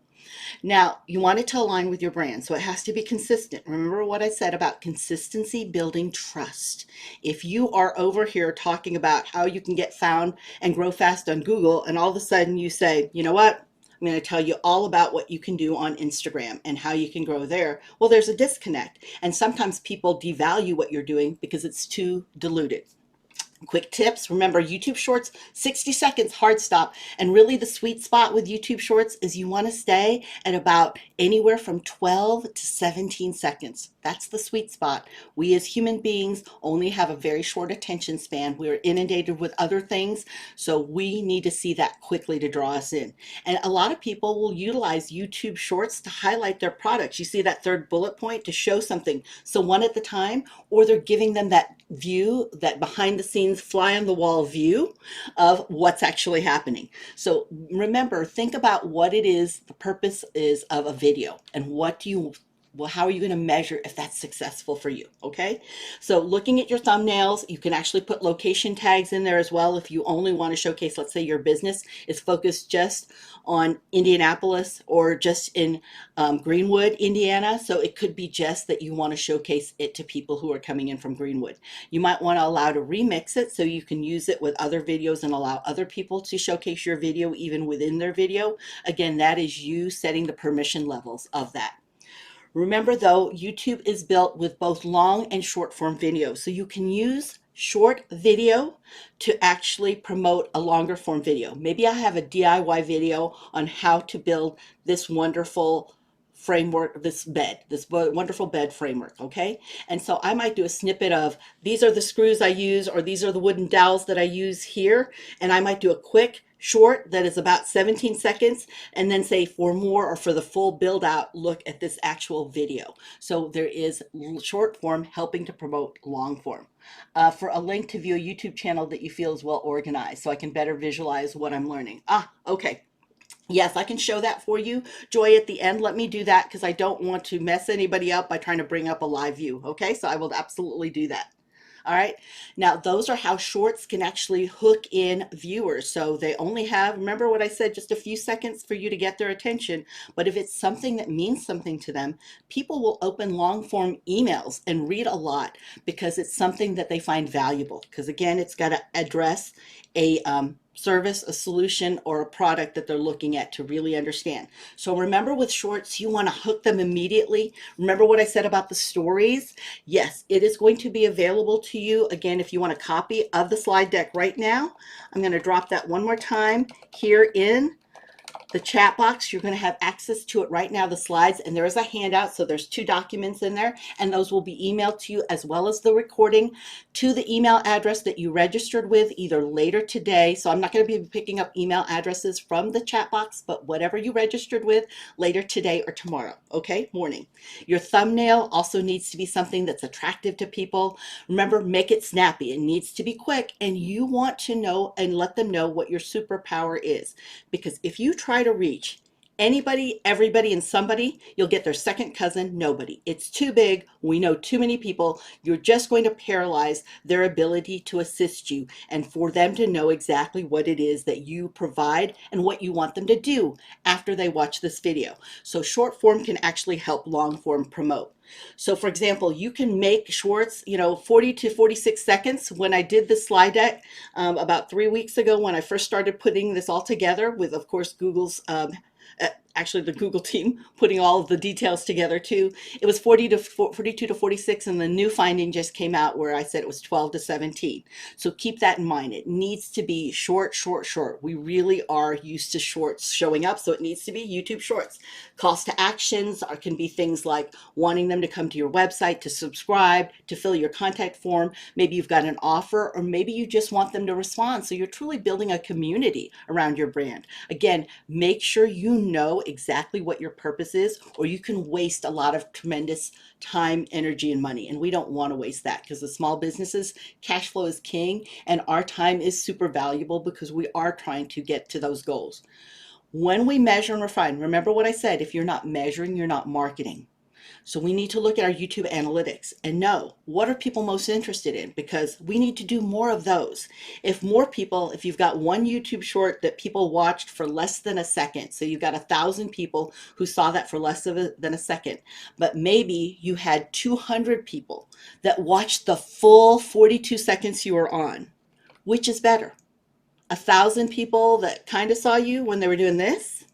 Now, you want it to align with your brand, so it has to be consistent. Remember what I said about consistency building trust. If you are over here talking about how you can get found and grow fast on Google, and all of a sudden you say, you know what? I'm going to tell you all about what you can do on Instagram and how you can grow there. Well, there's a disconnect. And sometimes people devalue what you're doing because it's too diluted. Quick tips. Remember, YouTube Shorts, 60 seconds, hard stop. And really the sweet spot with YouTube Shorts is you want to stay at about anywhere from 12 to 17 seconds. That's the sweet spot. We as human beings only have a very short attention span. We're inundated with other things, so we need to see that quickly to draw us in. And a lot of people will utilize YouTube Shorts to highlight their products. You see that third bullet point to show something. So one at the time, or they're giving them that view, that behind the scenes fly on the wall view of what's actually happening. So remember, think about what it is, the purpose is of a video, and what do you well, how are you going to measure if that's successful for you? Okay. So looking at your thumbnails, you can actually put location tags in there as well. If you only want to showcase, let's say your business is focused just on Indianapolis or just in Greenwood, Indiana. So it could be just that you want to showcase it to people who are coming in from Greenwood. You might want to allow to remix it so you can use it with other videos and allow other people to showcase your video even within their video. Again, that is you setting the permission levels of that. Remember though, YouTube is built with both long and short form video. So you can use short video to actually promote a longer form video. Maybe I have a DIY video on how to build this wonderful framework, this wonderful bed framework, okay? And so I might do a snippet of, these are the screws I use, or these are the wooden dowels that I use here, and I might do a quick short that is about 17 seconds, and then say for more or for the full build out, look at this actual video. So there is short form helping to promote long form. For a link to view a YouTube channel that you feel is well organized, so I can better visualize what I'm learning. Okay. Yes, I can show that for you, Joy, at the end. Let me do that because I don't want to mess anybody up by trying to bring up a live view. Okay, so I will absolutely do that. All right. Now, those are how shorts can actually hook in viewers. So they only have, remember what I said, just a few seconds for you to get their attention. But if it's something that means something to them, people will open long form emails and read a lot because it's something that they find valuable. Because again, it's got to address a service, a solution, or a product that they're looking at to really understand. So remember with shorts, you want to hook them immediately. Remember what I said about the stories? Yes, it is going to be available to you. Again, if you want a copy of the slide deck right now, I'm going to drop that one more time here in the chat box. You're going to have access to it right now, the slides, and there is a handout. So there's 2 documents in there, and those will be emailed to you as well as the recording to the email address that you registered with either later today. So I'm not going to be picking up email addresses from the chat box, but whatever you registered with later today or tomorrow. Okay, morning. Your thumbnail also needs to be something that's attractive to people. Remember, make it snappy. It needs to be quick, and you want to know and let them know what your superpower is. Because if you try to reach Anybody, everybody, and somebody, you'll get their second cousin, nobody. It's too big. We know too many people. You're just going to paralyze their ability to assist you and for them to know exactly what it is that you provide and what you want them to do after they watch this video. So short form can actually help long form promote. So for example, you can make shorts, 40 to 46 seconds. When I did the slide deck about 3 weeks ago, when I first started putting this all together with, of course, Google's actually the Google team putting all of the details together too. It was 42 to 46, and the new finding just came out where I said it was 12 to 17. So keep that in mind. It needs to be short, short, short. We really are used to shorts showing up, so it needs to be YouTube Shorts. Calls to actions can be things like wanting them to come to your website, to subscribe, to fill your contact form. Maybe you've got an offer, or maybe you just want them to respond. So you're truly building a community around your brand. Again, make sure you know exactly what your purpose is, or you can waste a lot of tremendous time, energy, and money. And we don't want to waste that, because the small businesses, cash flow is king, and our time is super valuable because we are trying to get to those goals. When we measure and refine, remember what I said, if you're not measuring, you're not marketing. So we need to look at our YouTube analytics and know what are people most interested in, because we need to do more of those. If more people, if you've got one YouTube short that people watched for less than a second, so you've got 1,000 people who saw that for less than a second, but maybe you had 200 people that watched the full 42 seconds you were on, which is better? 1,000 people that kind of saw you when they were doing this,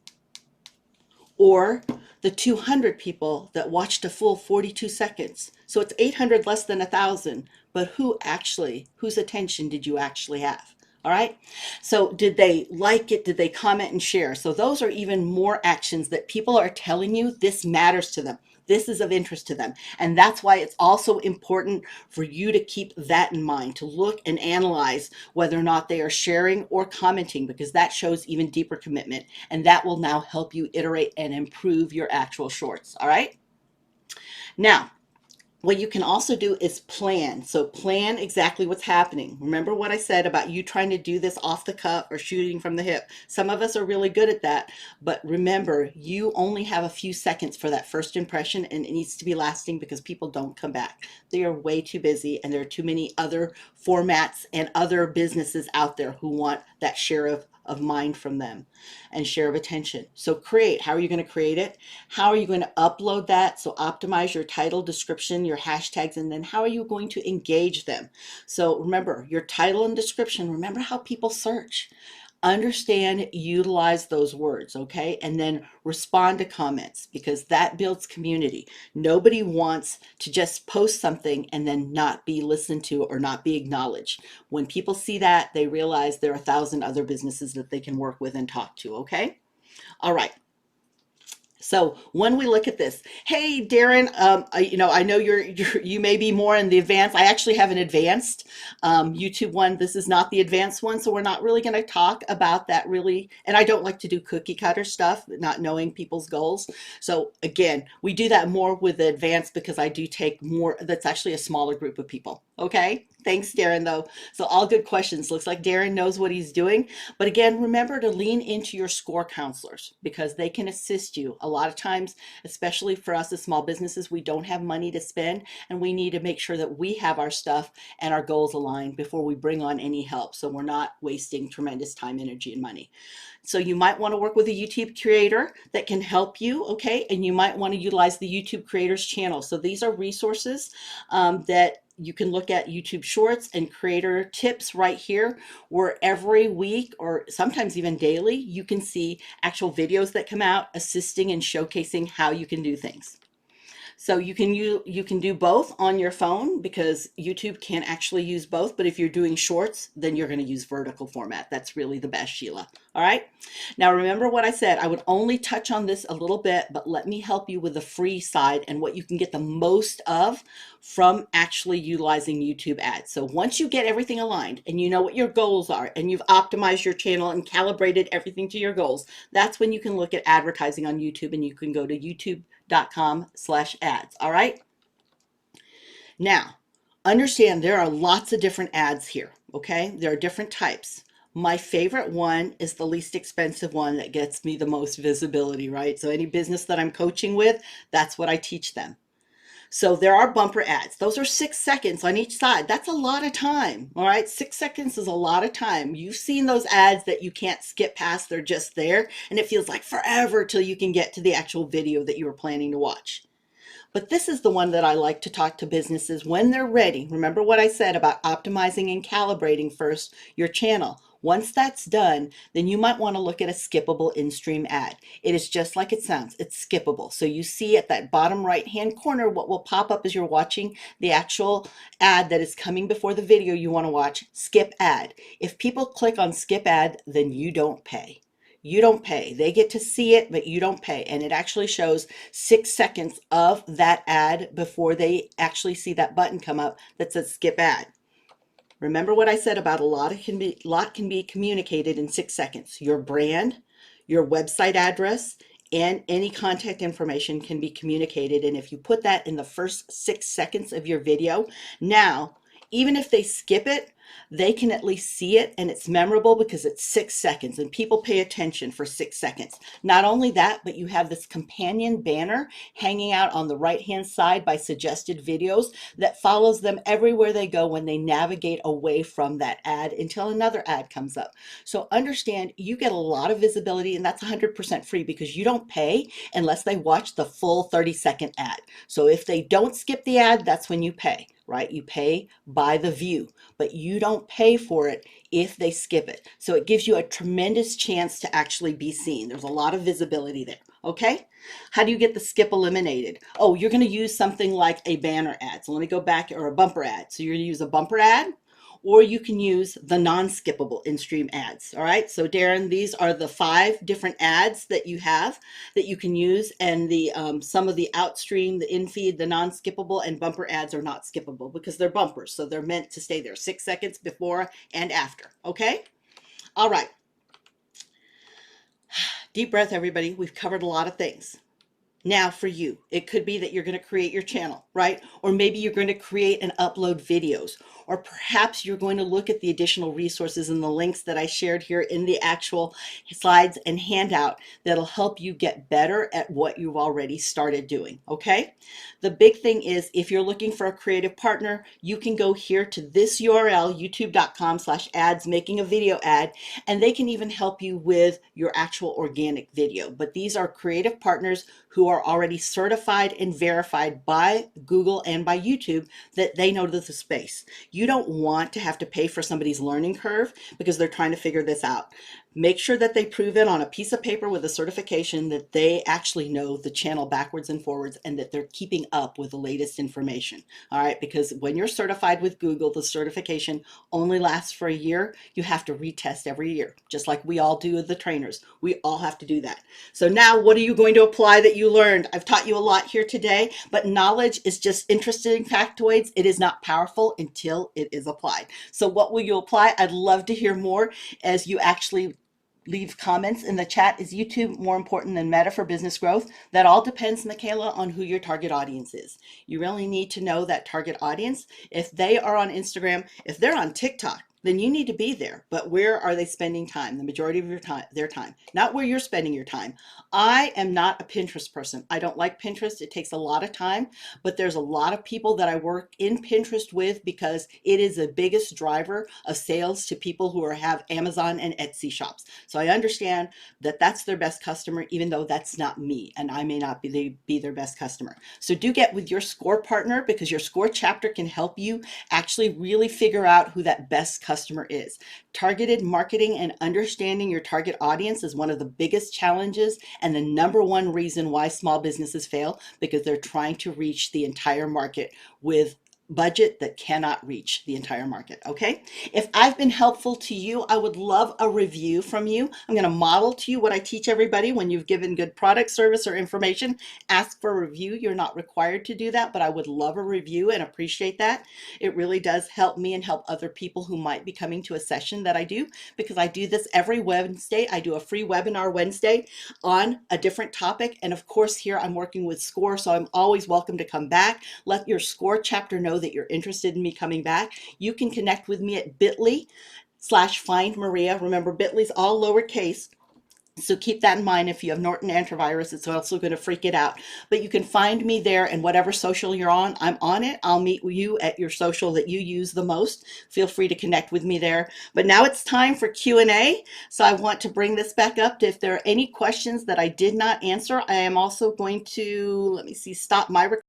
or the 200 people that watched a full 42 seconds. So it's 800 less than 1,000, but whose attention did you actually have? All right. So did they like it? Did they comment and share? So those are even more actions that people are telling you this matters to them. This is of interest to them. And that's why it's also important for you to keep that in mind, to look and analyze whether or not they are sharing or commenting, because that shows even deeper commitment. And that will now help you iterate and improve your actual shorts. All right. Now, what you can also do is plan. So plan exactly what's happening. Remember what I said about you trying to do this off the cuff or shooting from the hip. Some of us are really good at that, but remember, you only have a few seconds for that first impression, and it needs to be lasting, because people don't come back. They are way too busy, and there are too many other formats and other businesses out there who want that share of mind from them and share of attention. So create. How are you going to create it? How are you going to upload that? So optimize your title, description, your hashtags, and then how are you going to engage them? So remember your title and description. Remember how people search. Understand, utilize those words, okay? And then respond to comments, because that builds community. Nobody wants to just post something and then not be listened to or not be acknowledged. When people see that, they realize there are 1,000 other businesses that they can work with and talk to, okay? All right. So when we look at this, hey Darren, I know you may be more in the advanced. I actually have an advanced YouTube one. This is not the advanced one, so we're not really going to talk about that really. And I don't like to do cookie cutter stuff, not knowing people's goals. So again, we do that more with the advanced, because I do take more. That's actually a smaller group of people. Okay. Thanks, Darren, though. So all good questions. Looks like Darren knows what he's doing. But again, remember to lean into your score counselors, because they can assist you. A lot of times, especially for us as small businesses, we don't have money to spend, and we need to make sure that we have our stuff and our goals aligned before we bring on any help, so we're not wasting tremendous time, energy, and money. So you might want to work with a YouTube creator that can help you, okay? And you might want to utilize the YouTube creators channel. So these are resources that you can look at. YouTube Shorts and creator tips right here, where every week or sometimes even daily, you can see actual videos that come out assisting and showcasing how you can do things. So you can do both on your phone, because YouTube can actually use both. But if you're doing shorts, then you're going to use vertical format. That's really the best, Sheila. All right. Now remember what I said. I would only touch on this a little bit, but let me help you with the free side and what you can get the most of from actually utilizing YouTube ads. So once you get everything aligned and you know what your goals are, and you've optimized your channel and calibrated everything to your goals, that's when you can look at advertising on YouTube, and you can go to youtube.com/ads. All right. Now, understand there are lots of different ads here. Okay. There are different types. My favorite one is the least expensive one that gets me the most visibility, right? So any business that I'm coaching with, that's what I teach them. So there are bumper ads. Those are 6 seconds on each side. That's a lot of time. All right. 6 seconds is a lot of time. You've seen those ads that you can't skip past. They're just there. And it feels like forever till you can get to the actual video that you were planning to watch. But this is the one that I like to talk to businesses when they're ready. Remember what I said about optimizing and calibrating first your channel. Once that's done, then you might want to look at a skippable in-stream ad. It is just like it sounds. It's skippable. So you see at that bottom right-hand corner, what will pop up as you're watching the actual ad that is coming before the video you want to watch, skip ad. If people click on skip ad, then you don't pay. You don't pay. They get to see it, but you don't pay. And it actually shows 6 seconds of that ad before they actually see that button come up that says skip ad. Remember what I said about a lot can be communicated in 6 seconds. Your brand, your website address, and any contact information can be communicated. And if you put that in the first 6 seconds of your video, now, even if they skip it, they can at least see it, and it's memorable because it's 6 seconds and people pay attention for 6 seconds. Not only that, but you have this companion banner hanging out on the right-hand side by suggested videos that follows them everywhere they go when they navigate away from that ad until another ad comes up. So understand, you get a lot of visibility, and that's 100% free because you don't pay unless they watch the full 30-second ad. So if they don't skip the ad, that's when you pay, right? You pay by the view, but you don't pay for it if they skip it. So it gives you a tremendous chance to actually be seen. There's a lot of visibility there. Okay. How do you get the skip eliminated? Oh, you're going to use something like a banner ad. So let me go back, or a bumper ad. So you're going to use a bumper ad, or you can use the non-skippable in-stream ads. All right. So Darren, these are the 5 different ads that you have that you can use, and the some of the outstream, the in-feed, the non-skippable, and bumper ads are not skippable because they're bumpers. So they're meant to stay there 6 seconds before and after. Okay. All right. Deep breath, everybody. We've covered a lot of things. Now for you, it could be that you're going to create your channel, right? Or maybe you're going to create and upload videos, or perhaps you're going to look at the additional resources and the links that I shared here in the actual slides and handout that'll help you get better at what you've already started doing. Okay. The big thing is, if you're looking for a creative partner, you can go here to this URL, youtube.com/ads, making a video ad, and they can even help you with your actual organic video. But these are creative partners who are already certified and verified by Google and by YouTube that they know the space. You don't want to have to pay for somebody's learning curve because they're trying to figure this out. Make sure that they prove it on a piece of paper with a certification that they actually know the channel backwards and forwards and that they're keeping up with the latest information. All right, because when you're certified with Google, the certification only lasts for a year. You have to retest every year, just like we all do with the trainers. We all have to do that. So now what are you going to apply that you learned? I've taught you a lot here today, but knowledge is just interesting factoids. It is not powerful until it is applied. So what will you apply? I'd love to hear more as you actually leave comments in the chat. Is YouTube more important than Meta for business growth? That all depends, Michaela, on who your target audience is. You really need to know that target audience. If they are on Instagram, if they're on TikTok, then you need to be there. But where are they spending time? The majority of your time, their time, not where you're spending your time. I am not a Pinterest person. I don't like Pinterest. It takes a lot of time, but there's a lot of people that I work in Pinterest with because it is the biggest driver of sales to people who have Amazon and Etsy shops. So I understand that that's their best customer, even though that's not me, and I may not be their best customer. So do get with your SCORE partner, because your SCORE chapter can help you actually really figure out who that best customer is. Targeted marketing and understanding your target audience is one of the biggest challenges and the number one reason why small businesses fail, because they're trying to reach the entire market with budget that cannot reach the entire market. Okay. If I've been helpful to you, I would love a review from you. I'm going to model to you what I teach everybody. When you've given good product, service, or information, ask for a review. You're not required to do that, but I would love a review and appreciate that. It really does help me and help other people who might be coming to a session that I do, because I do this every Wednesday. I do a free webinar Wednesday on a different topic. And of course, here I'm working with SCORE, so I'm always welcome to come back. Let your SCORE chapter know that you're interested in me coming back. You can connect with me at bit.ly bit.ly/find Maria. Remember, bit.ly's all lowercase. So keep that in mind. If you have Norton antivirus, it's also going to freak it out. But you can find me there, and whatever social you're on, I'm on it. I'll meet you at your social that you use the most. Feel free to connect with me there. But now it's time for Q&A. So I want to bring this back up. If there are any questions that I did not answer, I am also going to, let me see, stop my recording.